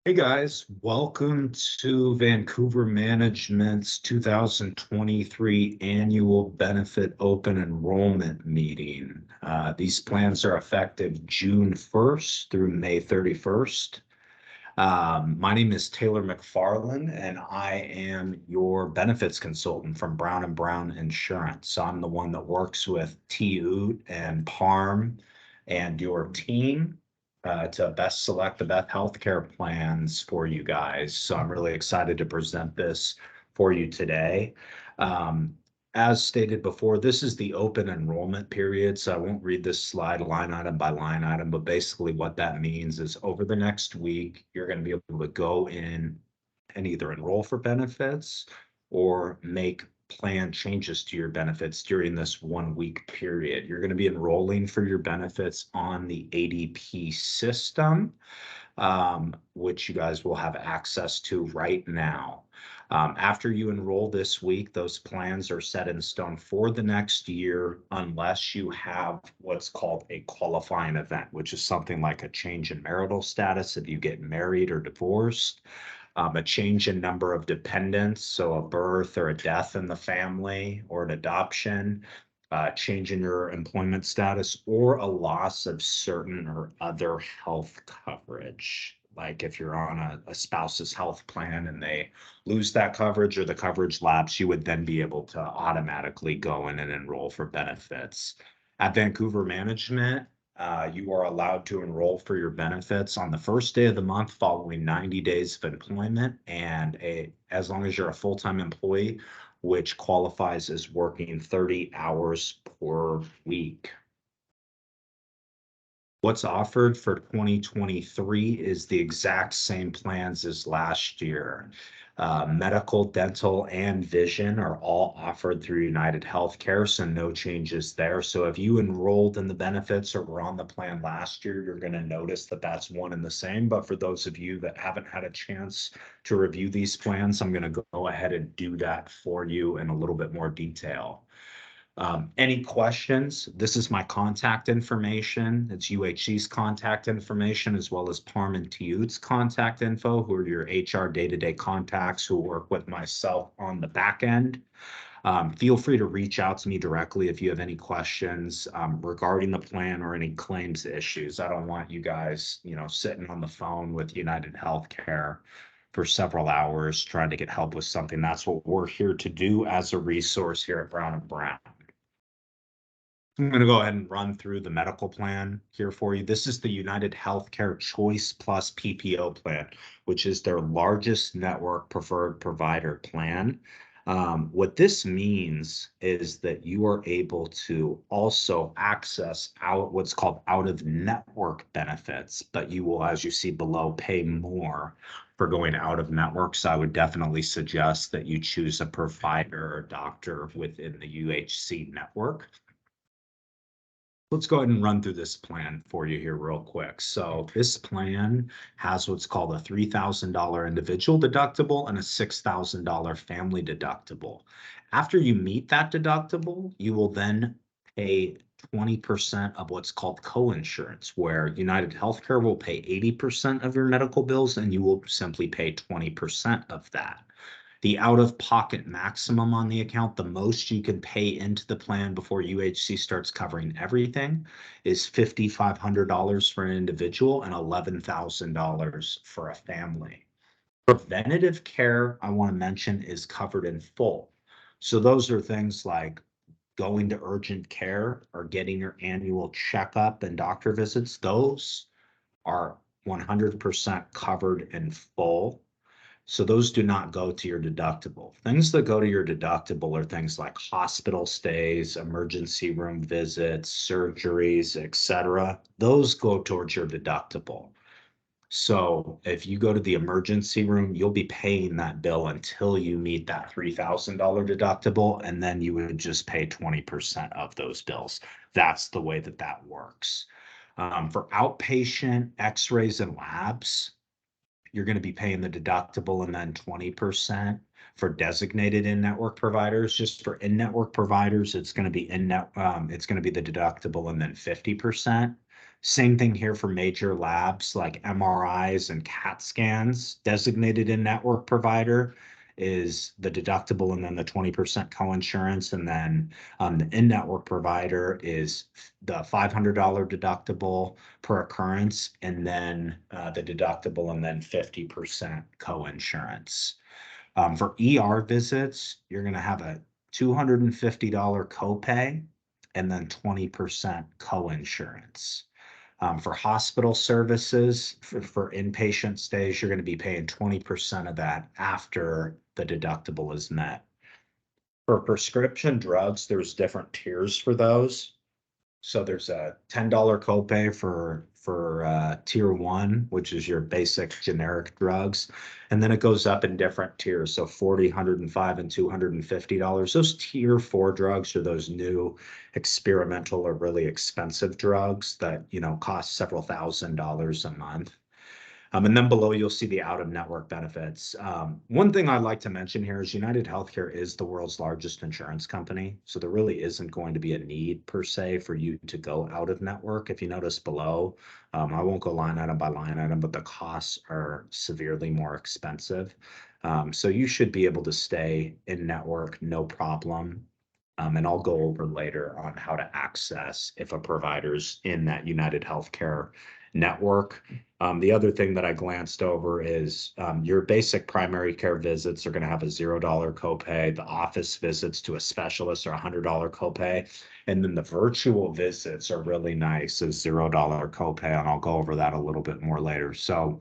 Hey guys, welcome to Vancouver Management's 2023 Annual Benefit Open Enrollment Meeting. These plans are effective June 1st through May 31st. My name is Taylor McFarland, and I am your benefits consultant from Brown and Brown Insurance. So I'm the one that works with TUT and PARM and your team to best select the best healthcare plans for you guys. So I'm really excited to present this for you today. Um, as stated before, this is the open enrollment period, so I won't read this slide line item by line item, but basically what that means is over the next week, you're going to be able to go in and either enroll for benefits or make plan changes to your benefits during this 1 week period. You're going to be enrolling for your benefits on the ADP system, which you guys will have access to right now. After you enroll this week, those plans are set in stone for the next year, unless you have what's called a qualifying event, which is something like a change in marital status if you get married or divorced, a change in number of dependents, so a birth or a death in the family or an adoption, change in your employment status, or a loss of certain or other health coverage. Like if you're on a spouse's health plan and they lose that coverage or the coverage lapse, you would then be able to automatically go in and enroll for benefits. At Vancouver Management, you are allowed to enroll for your benefits on the first day of the month following 90 days of employment, and as long as you're a full-time employee, which qualifies as working 30 hours per week. What's offered for 2023 is the exact same plans as last year. Medical, dental, and vision are all offered through United Healthcare, so no changes there. So if you enrolled in the benefits or were on the plan last year, you're going to notice that that's one and the same. But for those of you that haven't had a chance to review these plans, I'm going to go ahead and do that for you in a little bit more detail. Any questions? This is my contact information. It's UHC's contact information, as well as Parm and TUT's contact info, who are your HR day-to-day contacts who work with myself on the back end. Feel free to reach out to me directly if you have any questions regarding the plan or any claims issues. I don't want you guys, sitting on the phone with United Healthcare for several hours trying to get help with something. That's what we're here to do as a resource here at Brown and Brown. I'm going to go ahead and run through the medical plan here for you. This is the United Healthcare Choice Plus PPO plan, which is their largest network preferred provider plan. What this means is that you are able to also access what's called out-of-network benefits, but you will, as you see below, pay more for going out of network. So I would definitely suggest that you choose a provider or doctor within the UHC network. Let's go ahead and run through this plan for you here real quick. So this plan has what's called a $3,000 individual deductible and a $6,000 family deductible. After you meet that deductible, you will then pay 20% of what's called co-insurance, where United Healthcare will pay 80% of your medical bills and you will simply pay 20% of that. The out-of-pocket maximum on the account, the most you can pay into the plan before UHC starts covering everything, is $5,500 for an individual and $11,000 for a family. Preventative care, I want to mention, is covered in full. So those are things like going to urgent care or getting your annual checkup and doctor visits. Those are 100% covered in full. So those do not go to your deductible. Things that go to your deductible are things like hospital stays, emergency room visits, surgeries, etc. Those go towards your deductible. So if you go to the emergency room, you'll be paying that bill until you meet that $3,000 deductible, and then you would just pay 20% of those bills. That's the way that works. For outpatient x-rays and labs, you're going to be paying the deductible and then 20% for designated in-network providers. Just for in-network providers, it's going to be it's going to be the deductible and then 50%. Same thing here for major labs like MRIs and CAT scans. Designated in-network provider is the deductible and then the 20% coinsurance. And then the in-network provider is the $500 deductible per occurrence, and then the deductible and then 50% coinsurance. For ER visits, you're going to have a $250 copay and then 20% coinsurance. For hospital services, for inpatient stays, you're going to be paying 20% of that after the deductible is met. For prescription drugs, there's different tiers for those. So there's a $10 copay for tier one, which is your basic generic drugs. And then it goes up in different tiers. So 40, 105, and $250. Those tier four drugs are those new experimental or really expensive drugs that, cost several $1,000s a month. And then below, you'll see the out-of-network benefits. One thing I'd like to mention here is United Healthcare is the world's largest insurance company. So there really isn't going to be a need per se for you to go out of network. If you notice below, I won't go line item by line item, but the costs are severely more expensive. So you should be able to stay in network, no problem. And I'll go over later on how to access if a provider's in that United Healthcare network. The other thing that I glanced over is your basic primary care visits are going to have a $0 copay. The office visits to a specialist are $100 copay. And then the virtual visits are really nice as $0 copay. And I'll go over that a little bit more later. So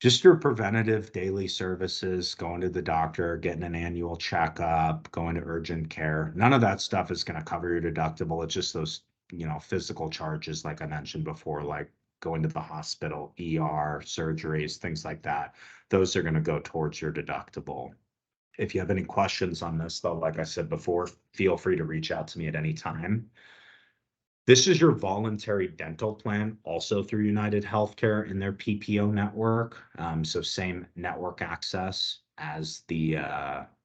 just your preventative daily services, going to the doctor, getting an annual checkup, going to urgent care. None of that stuff is going to cover your deductible. It's just those, physical charges, like I mentioned before, like going to the hospital, ER, surgeries, things like that. Those are going to go towards your deductible. If you have any questions on this, though, like I said before, feel free to reach out to me at any time. This is your voluntary dental plan, also through United Healthcare in their PPO network. So same network access as the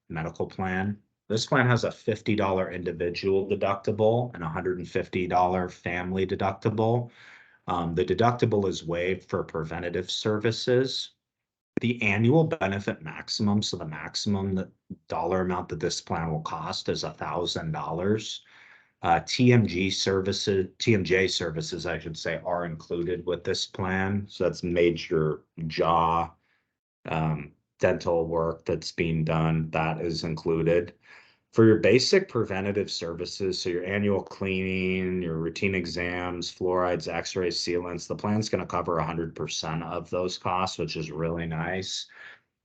medical plan. This plan has a $50 individual deductible and $150 family deductible. The deductible is waived for preventative services. The annual benefit maximum, so the maximum dollar amount that this plan will cost is $1,000. TMJ services, I should say, are included with this plan. So that's major jaw dental work that's being done. That is included. For your basic preventative services, so your annual cleaning, your routine exams, fluorides, x-rays, sealants, the plan's going to cover 100% of those costs, which is really nice.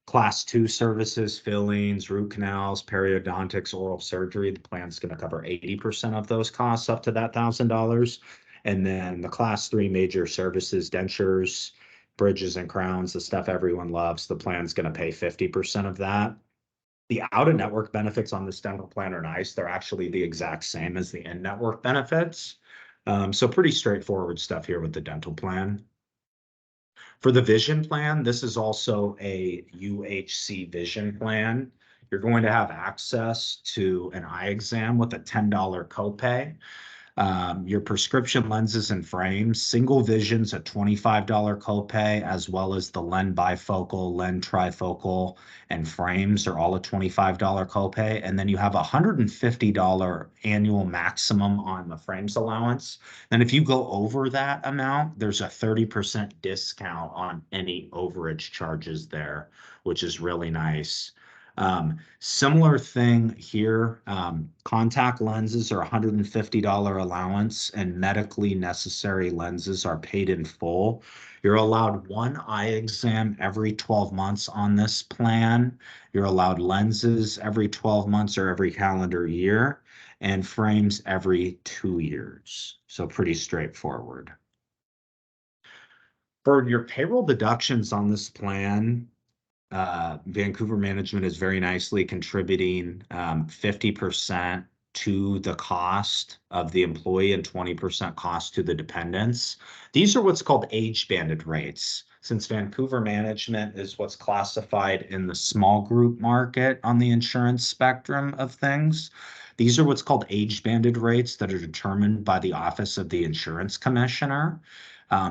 Class 2 services, fillings, root canals, periodontics, oral surgery, the plan's going to cover 80% of those costs up to that $1,000. And then the Class 3 major services, dentures, bridges and crowns, the stuff everyone loves, the plan's going to pay 50% of that. The out-of-network benefits on this dental plan are nice. They're actually the exact same as the in-network benefits. So pretty straightforward stuff here with the dental plan. For the vision plan, this is also a UHC vision plan. You're going to have access to an eye exam with a $10 copay. Your prescription lenses and frames, single vision's a $25 copay, as well as the lens bifocal, lens trifocal, and frames are all a $25 copay. And then you have a $150 annual maximum on the frames allowance. And if you go over that amount, there's a 30% discount on any overage charges there, which is really nice. Similar thing here, contact lenses are $150 allowance and medically necessary lenses are paid in full. You're allowed one eye exam every 12 months on this plan. You're allowed lenses every 12 months or every calendar year, and frames every 2 years. So pretty straightforward. For your payroll deductions on this plan, Vancouver management is very nicely contributing 50% to the cost of the employee and 20% cost to the dependents. These are what's called age banded rates. Since Vancouver management is what's classified in the small group market on the insurance spectrum of things, These are what's called age-banded rates that are determined by the Office of the Insurance Commissioner.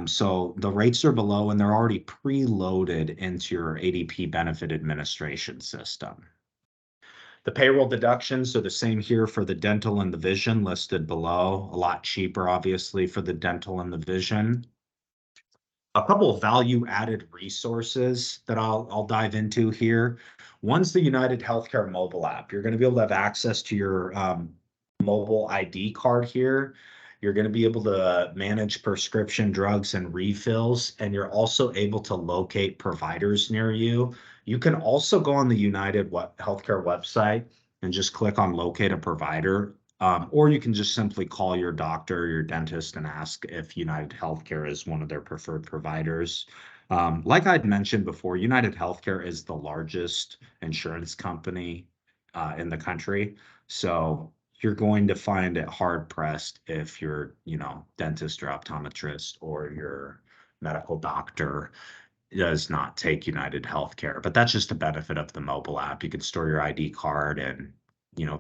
So the rates are below and they're already preloaded into your ADP benefit administration system. The payroll deductions are the same here for the dental and the vision listed below. A lot cheaper, obviously, for the dental and the vision. A couple of value added resources that I'll dive into here. One's the United Healthcare mobile app. You're going to be able to have access to your mobile ID card here. You're going to be able to manage prescription drugs and refills, and you're also able to locate providers near you. You can also go on the United Healthcare website and just click on locate a provider. Or you can just simply call your doctor or your dentist and ask if United Healthcare is one of their preferred providers. Like I'd mentioned before, United Healthcare is the largest insurance company in the country. So you're going to find it hard pressed if your, dentist or optometrist or your medical doctor does not take United Healthcare. But that's just a benefit of the mobile app. You can store your ID card and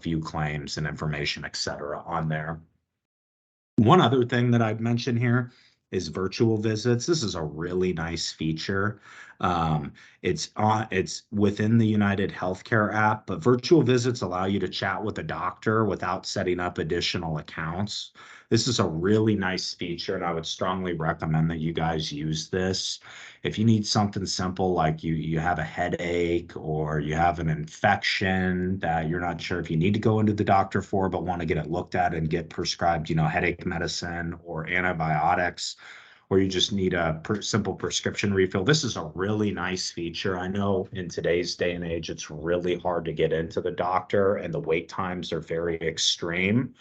view claims and information, et cetera, on there. One other thing that I'd mention here is virtual visits. This is a really nice feature. It's within the United Healthcare app, but virtual visits allow you to chat with a doctor without setting up additional accounts. This is a really nice feature, and I would strongly recommend that you guys use this. If you need something simple like you have a headache or you have an infection that you're not sure if you need to go into the doctor for, but want to get it looked at and get prescribed, headache medicine or antibiotics, or you just need a simple prescription refill. This is a really nice feature. I know in today's day and age, it's really hard to get into the doctor and the wait times are very extreme.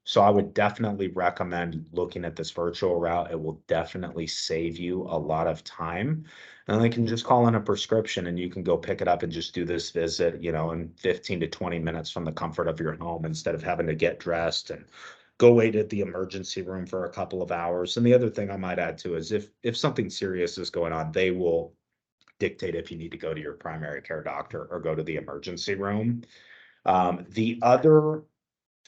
So I would definitely recommend looking at this virtual route. It will definitely save you a lot of time. And they can just call in a prescription and you can go pick it up and just do this visit, in 15 to 20 minutes from the comfort of your home instead of having to get dressed and go wait at the emergency room for a couple of hours. And the other thing I might add too is if something serious is going on, they will dictate if you need to go to your primary care doctor or go to the emergency room. The other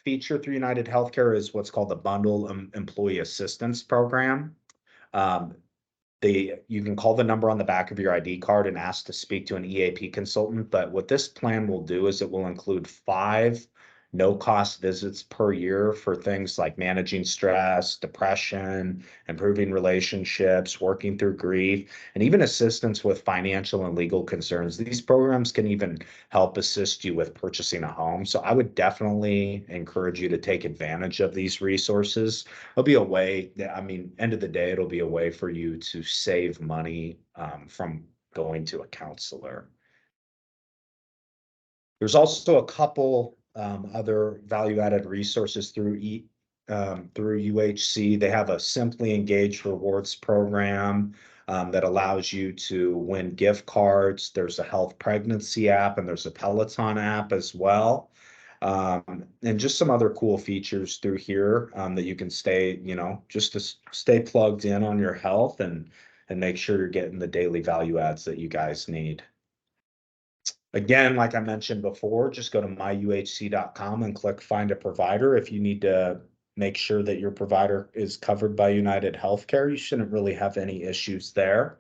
feature through United Healthcare is what's called the Bundle Employee Assistance Program. You can call the number on the back of your ID card and ask to speak to an EAP consultant. But what this plan will do is it will include 5 no-cost visits per year for things like managing stress, depression, improving relationships, working through grief, and even assistance with financial and legal concerns. These programs can even help assist you with purchasing a home. So I would definitely encourage you to take advantage of these resources. It'll be a way, end of the day, it'll be a way for you to save money from going to a counselor. There's also a couple other value-added resources through UHC. They have a Simply Engaged Rewards program that allows you to win gift cards. There's a health pregnancy app and there's a Peloton app as well. And just some other cool features through here that you can stay, just to stay plugged in on your health and make sure you're getting the daily value adds that you guys need. Again, like I mentioned before, just go to myuhc.com and click Find a Provider. If you need to make sure that your provider is covered by United Healthcare, you shouldn't really have any issues there.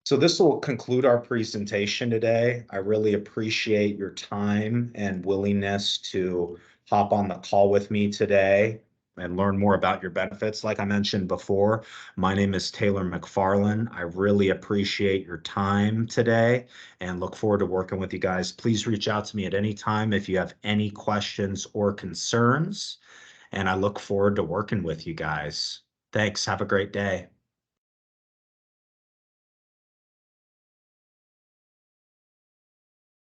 So this will conclude our presentation today. I really appreciate your time and willingness to hop on the call with me today and learn more about your benefits. Like I mentioned before, my name is Taylor McFarland. I really appreciate your time today and look forward to working with you guys. Please reach out to me at any time if you have any questions or concerns, and I look forward to working with you guys. Thanks. Have a great day.